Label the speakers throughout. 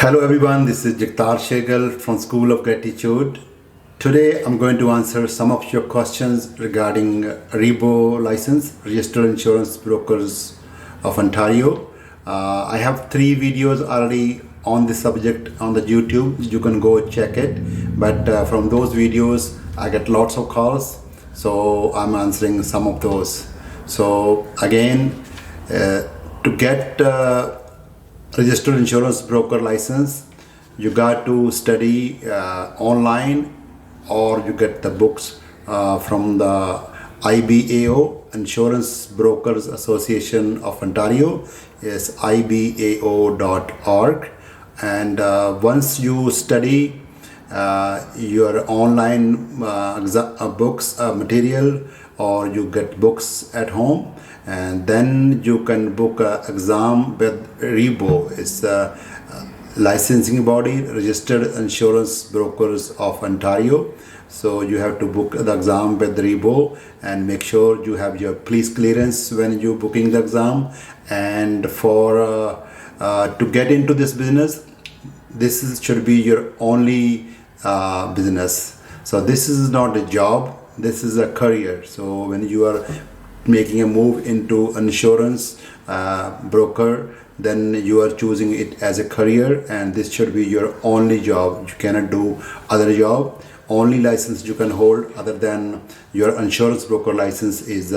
Speaker 1: Hello everyone, this is Jagtar Shegal from School of Gratitude. Today I'm going to answer some of your questions regarding REBO license, Registered Insurance Brokers of Ontario. I have 3 videos already on this subject on the YouTube. You can go check it. But from those videos, I get lots of calls. So I'm answering some of those. So again, to get registered insurance broker license, you got to study online, or you get the books from the IBAO, Insurance Brokers Association of Ontario, is ibao.org. And once you study your online books material, or you get books at home, and then you can book an exam with REBO. It's a licensing body, Registered Insurance Brokers of Ontario. So you have to book the exam with REBO and make sure you have your police clearance when you booking the exam. And for to get into this business, should be your only business. So this is not a job, this is a career. So when you are making a move into insurance broker, then you are choosing it as a career, and this should be your only job. You cannot do other job. Only license you can hold other than your insurance broker license is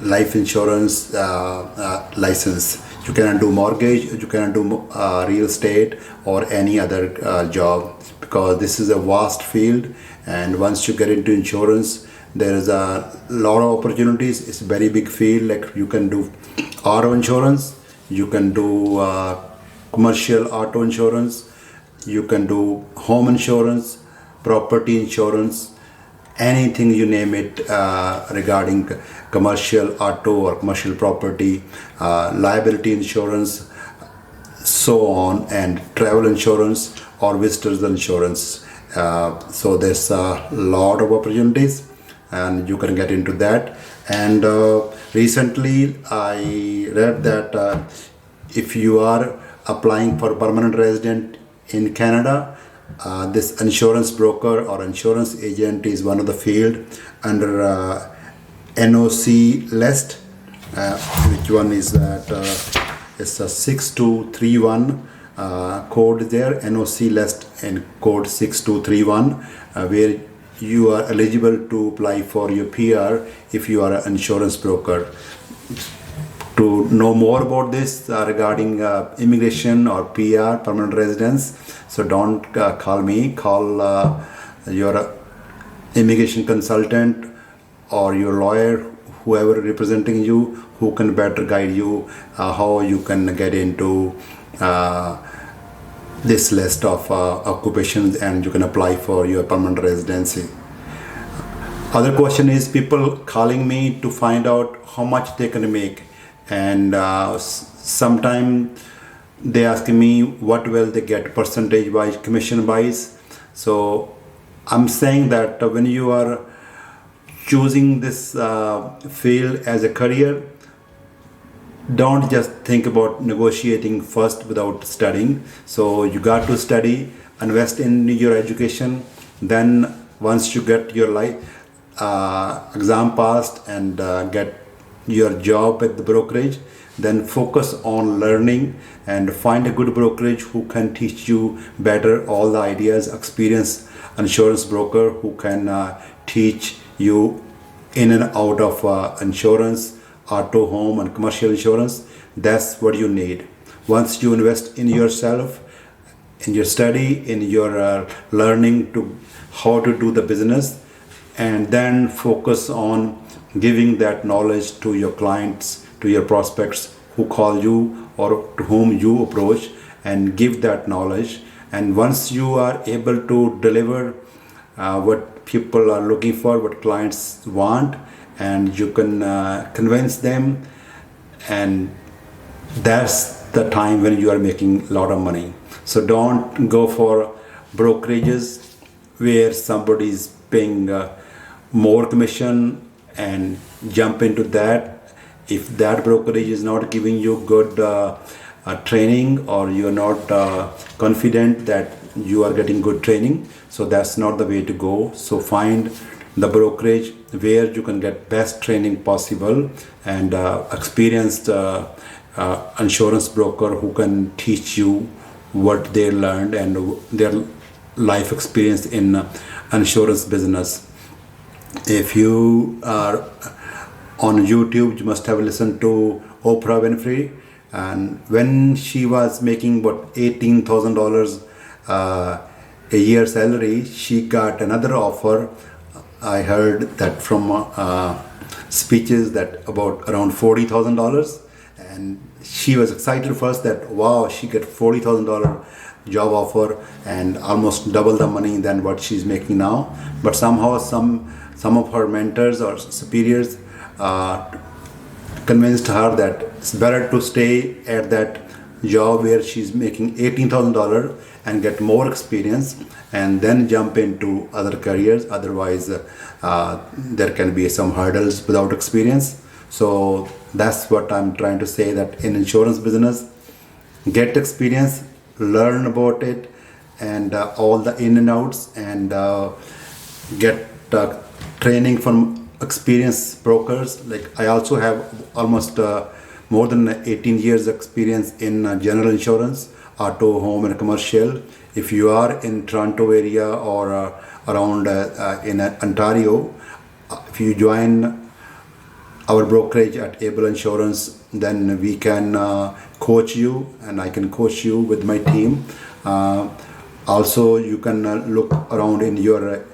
Speaker 1: life insurance license. You cannot do mortgage, you cannot do real estate or any other job, because this is a vast field. And once you get into insurance, there is a lot of opportunities. It's a very big field. Like you can do auto insurance, you can do commercial auto insurance, you can do home insurance, property insurance, anything you name it regarding commercial auto or commercial property, liability insurance, so on, and travel insurance or visitors insurance. So there's a lot of opportunities, and you can get into that. And recently I read that if you are applying for permanent resident in Canada, this insurance broker or insurance agent is one of the field under NOC list. Which one is that? It's a 6231 code there, NOC list, and code 6231, where you are eligible to apply for your PR if you are an insurance broker. To know more about this regarding immigration or PR, permanent residence, so don't call me, call your immigration consultant or your lawyer, whoever representing you, who can better guide you how you can get into this list of occupations, and you can apply for your permanent residency. Other question is people calling me to find out how much they can make, and sometime they ask me what will they get percentage wise, commission wise. So I'm saying that when you are choosing this field as a career, don't just think about negotiating first without studying. So you got to study, invest in your education. Then once you get your exam passed and get your job at the brokerage, then focus on learning and find a good brokerage who can teach you better all the ideas, experienced insurance broker who can teach you in and out of insurance, auto, home, and commercial insurance. That's what you need. Once you invest in yourself, in your study, in your learning to how to do the business, and then focus on giving that knowledge to your clients, to your prospects who call you or to whom you approach, and give that knowledge. And once you are able to deliver what people are looking for, what clients want, and you can convince them, and that's the time when you are making a lot of money. So don't go for brokerages where somebody is paying more commission and jump into that. If that brokerage is not giving you good training, or you're not confident that you are getting good training, so that's not the way to go. So find the brokerage where you can get best training possible, and experienced insurance broker who can teach you what they learned and their life experience in insurance business. If you are on YouTube, you must have listened to Oprah Winfrey, and when she was making what $18,000 a year salary, she got another offer. I heard that from speeches that about around $40,000, and she was excited first that wow, she got $40,000 job offer and almost double the money than what she's making now. But somehow some of her mentors or superiors convinced her that it's better to stay at that job where she's making $18,000 and get more experience and then jump into other careers. Otherwise, there can be some hurdles without experience. So that's what I'm trying to say, that in insurance business, get experience, learn about it, and all the in and outs, and get training from experienced brokers. Like I also have almost more than 18 years experience in general insurance, auto, home, and commercial. If you are in Toronto area or around in Ontario, if you join our brokerage at Able Insurance, then we can coach you, and I can coach you with my team. Also, you can look around in your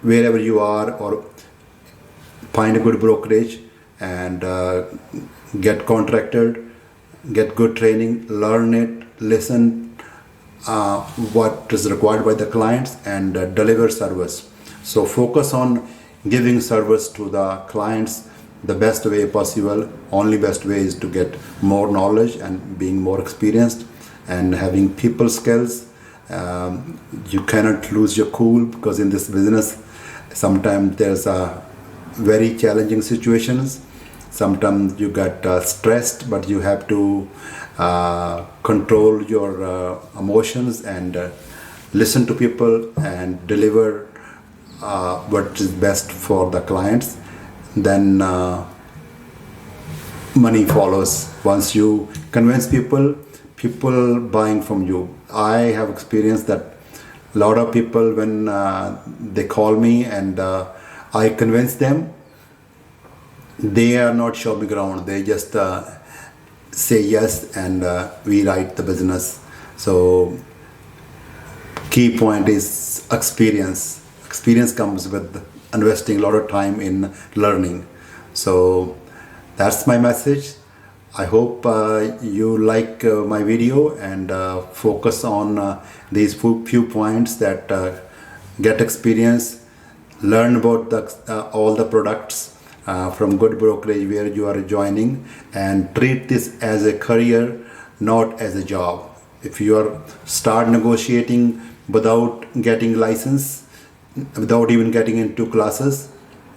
Speaker 1: wherever you are, or find a good brokerage and get contracted, get good training, learn it, listen what is required by the clients, and deliver service. So focus on giving service to the clients the best way possible. Only best way is to get more knowledge and being more experienced and having people skills. You cannot lose your cool, because in this business sometimes there's very challenging situations. Sometimes you get stressed, but you have to control your emotions and listen to people and deliver what is best for the clients. Then money follows. Once you convince people buying from you. I have experienced that a lot of people, when they call me and I convince them, they are not show me ground. They just say yes, and we write the business. So key point is experience. Experience comes with investing a lot of time in learning. So that's my message. I hope you like my video and focus on these few points, that get experience, learn about all the products from good brokerage where you are joining, and treat this as a career, not as a job. If you are start negotiating without getting license, without even getting into classes,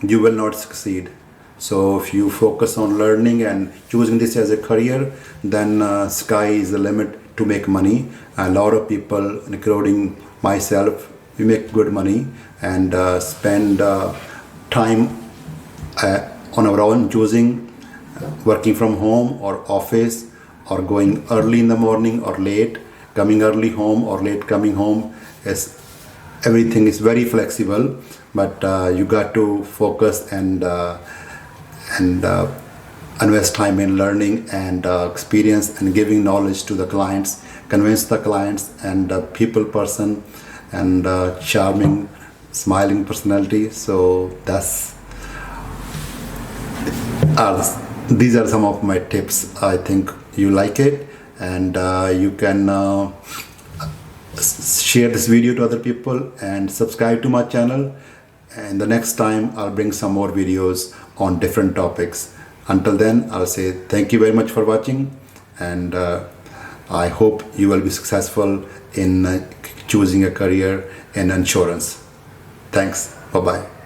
Speaker 1: you will not succeed. So if you focus on learning and choosing this as a career, then sky is the limit to make money. A lot of people, including myself, we make good money and spend time on our own, choosing working from home or office, or going early in the morning or late, coming early home or late coming home. Everything is very flexible, but you got to focus and invest time in learning and experience and giving knowledge to the clients, convince the clients, and people person, and charming, smiling personality. So these are some of my tips. I think you like it, and you can share this video to other people and subscribe to my channel. And the next time I'll bring some more videos on different topics. Until then, I'll say thank you very much for watching, and I hope you will be successful in choosing a career in insurance. Thanks. Bye-bye.